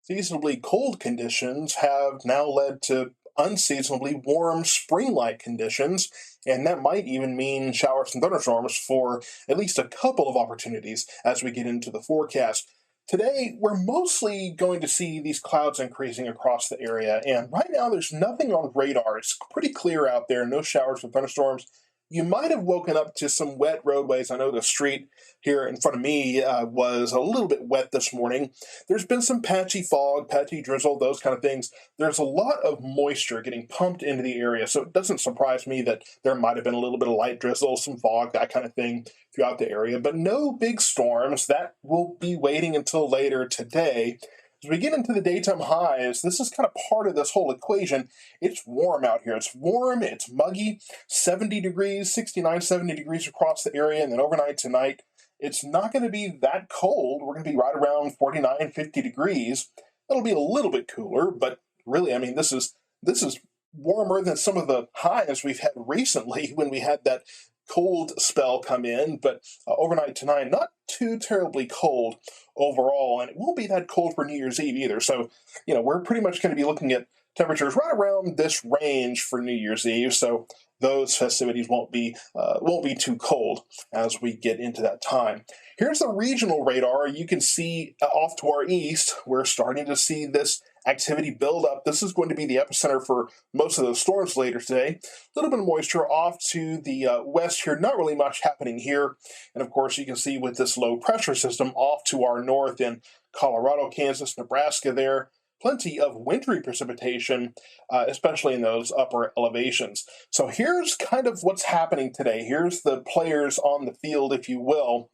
Seasonably cold conditions have now led to unseasonably warm spring-like conditions, and that might even mean showers and thunderstorms for at least a couple of opportunities as we get into the forecast. Today, we're mostly going to see these clouds increasing across the area, and right now there's nothing on radar. It's pretty clear out there, no showers or thunderstorms. You might have woken up to some wet roadways. I know the street here in front of me was a little bit wet this morning. There's been some patchy fog, patchy drizzle, those kind of things. There's a lot of moisture getting pumped into the area, so it doesn't surprise me that there might have been a little bit of light drizzle, some fog, that kind of thing throughout the area, but no big storms. That will be waiting until later today. As we get into the daytime highs, this is kind of part of this whole equation. It's warm out here. It's warm, it's muggy, 70 degrees, 69, 70 degrees across the area, and then overnight tonight, it's not going to be that cold. We're going to be right around 49, 50 degrees. It'll be a little bit cooler, but really, I mean, this is warmer than some of the highs we've had recently when we had that cold spell come in. But overnight tonight, not too terribly cold overall, and it won't be that cold for New Year's Eve either. So, we're pretty much going to be looking at temperatures right around this range for New Year's Eve. So those festivities won't be too cold as we get into that time. Here's the regional radar. You can see off to our east, we're starting to see this activity build up. This is going to be the epicenter for most of those storms later today. A little bit of moisture off to the west here, not really much happening here. And of course, you can see with this low pressure system off to our north in Colorado, Kansas, Nebraska there, plenty of wintry precipitation, especially in those upper elevations. So here's kind of what's happening today. Here's the players on the field, if you will.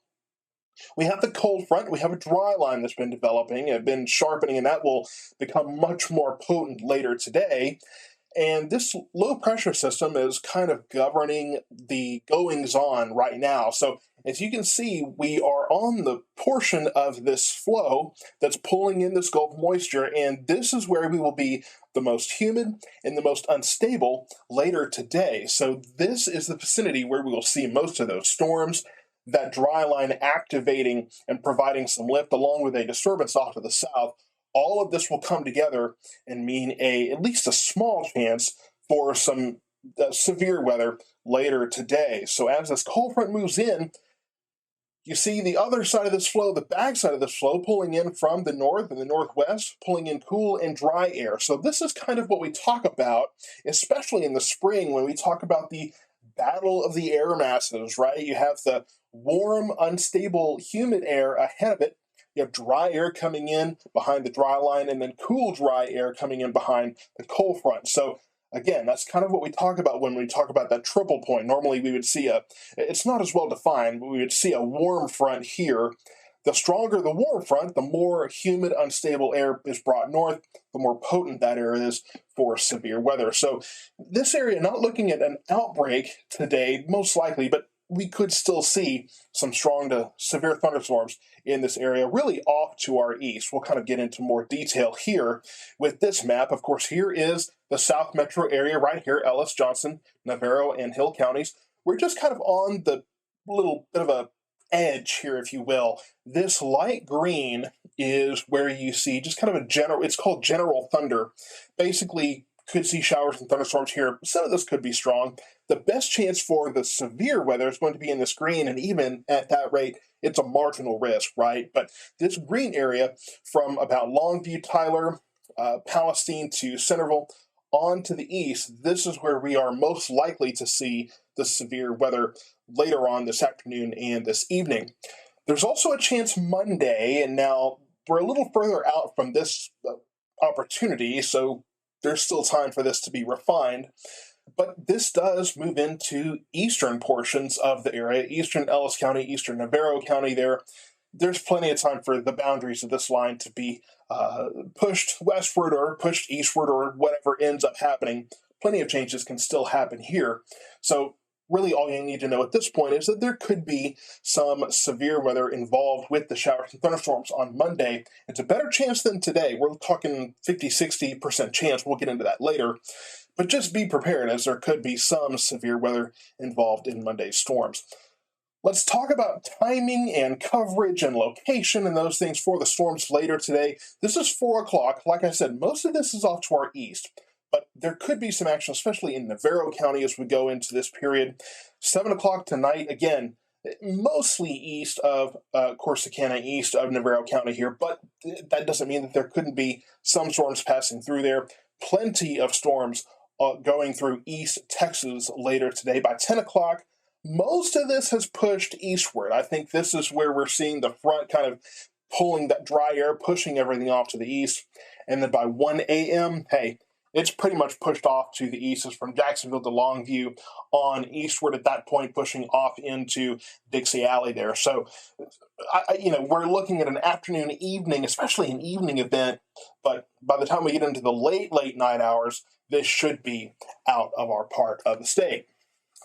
We have the cold front. We have a dry line that's been developing and been sharpening, and that will become much more potent later today. And this low pressure system is kind of governing the goings on right now. So as you can see, we are on the portion of this flow that's pulling in this Gulf moisture, and this is where we will be the most humid and the most unstable later today. So this is the vicinity where we will see most of those storms, that dry line activating and providing some lift along with a disturbance off to the south. All of this will come together and mean at least a small chance for some severe weather later today. So as this cold front moves in, you see the other side of this flow, the back side of this flow, pulling in from the north and the northwest, pulling in cool and dry air. So this is kind of what we talk about, especially in the spring when we talk about the battle of the air masses, right? You have the warm, unstable, humid air ahead of it. You have dry air coming in behind the dry line, and then cool, dry air coming in behind the cold front. So again, that's kind of what we talk about when we talk about that triple point. Normally we would see it's not as well defined, but we would see a warm front here. The stronger the warm front, the more humid, unstable air is brought north, the more potent that air is for severe weather. So this area, not looking at an outbreak today, most likely, but we could still see some strong to severe thunderstorms in this area, really off to our east. We'll kind of get into more detail here with this map. Of course, here is the South Metro area right here, Ellis, Johnson, Navarro, and Hill counties. We're just kind of on the little bit of a edge here, if you will. This light green is where you see just kind of it's called general thunder. Basically, could see showers and thunderstorms here. Some of this could be strong. The best chance for the severe weather is going to be in this green, and even at that rate, it's a marginal risk, right? But this green area from about Longview, Tyler, Palestine to Centerville on to the east, this is where we are most likely to see the severe weather later on this afternoon and this evening. There's also a chance Monday, and now we're a little further out from this opportunity, so there's still time for this to be refined. But this does move into eastern portions of the area, eastern Ellis County, eastern Navarro County there. There's plenty of time for the boundaries of this line to be pushed westward or pushed eastward or whatever ends up happening. Plenty of changes can still happen here. So really all you need to know at this point is that there could be some severe weather involved with the showers and thunderstorms on Monday. It's a better chance than today. We're talking 50-60% chance. We'll get into that later. But just be prepared, as there could be some severe weather involved in Monday's storms. Let's talk about timing and coverage and location and those things for the storms later today. This is 4 o'clock. Like I said, most of this is off to our east, but there could be some action, especially in Navarro County as we go into this period. 7 o'clock tonight, again, mostly east of Corsicana, east of Navarro County here, but that doesn't mean that there couldn't be some storms passing through there. Plenty of storms going through East Texas later today. By 10 o'clock, most of this has pushed eastward. I think this is where we're seeing the front kind of pulling that dry air, pushing everything off to the east. And then by 1 a.m., hey, it's pretty much pushed off to the east. It's from Jacksonville to Longview on eastward at that point, pushing off into Dixie Alley there. So, we're looking at an afternoon, evening, especially an evening event. But by the time we get into the late night hours, this should be out of our part of the state.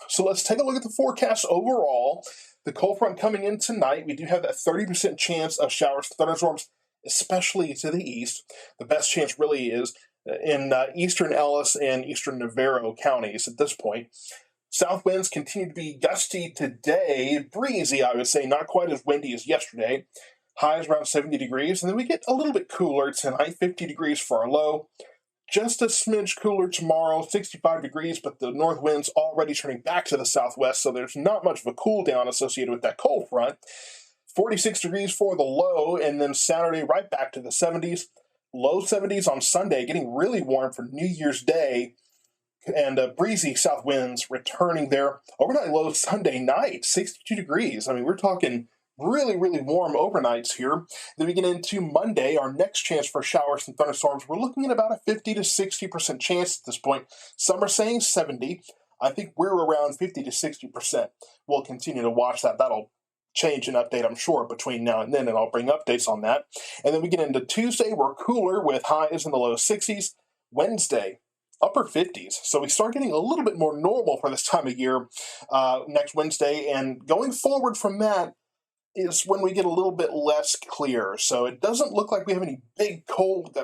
So let's take a look at the forecast overall. The cold front coming in tonight, we do have that 30% chance of showers, thunderstorms, especially to the east. The best chance really is in eastern Ellis and eastern Navarro counties at this point. South winds continue to be gusty today, breezy, I would say, not quite as windy as yesterday. Highs around 70 degrees, and then we get a little bit cooler tonight, 50 degrees for our low. Just a smidge cooler tomorrow, 65 degrees, but the north wind's already turning back to the southwest, so there's not much of a cool down associated with that cold front. 46 degrees for the low, and then Saturday right back to the 70s. Low 70s on Sunday, getting really warm for New Year's Day, and breezy south winds returning there. Overnight low Sunday night, 62 degrees. I mean, we're talking really, really warm overnights here. Then we get into Monday, our next chance for showers and thunderstorms. We're looking at about a 50 to 60% chance at this point. Some are saying 70. I think we're around 50 to 60%. We'll continue to watch that. That'll change and update, I'm sure, between now and then, and I'll bring updates on that. And then we get into Tuesday, we're cooler with highs in the low 60s. Wednesday, upper 50s. So we start getting a little bit more normal for this time of year next Wednesday. And going forward from that, is when we get a little bit less clear. So it doesn't look like we have any big cold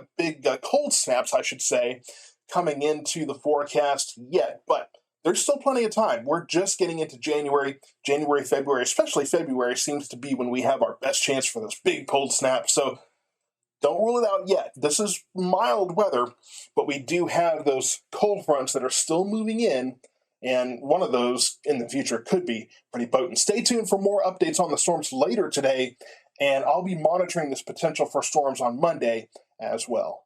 snaps, I should say, coming into the forecast yet. But there's still plenty of time. We're just getting into January, February, especially February seems to be when we have our best chance for those big cold snaps. So don't rule it out yet. This is mild weather, but we do have those cold fronts that are still moving in. And one of those in the future could be pretty potent. Stay tuned for more updates on the storms later today, and I'll be monitoring this potential for storms on Monday as well.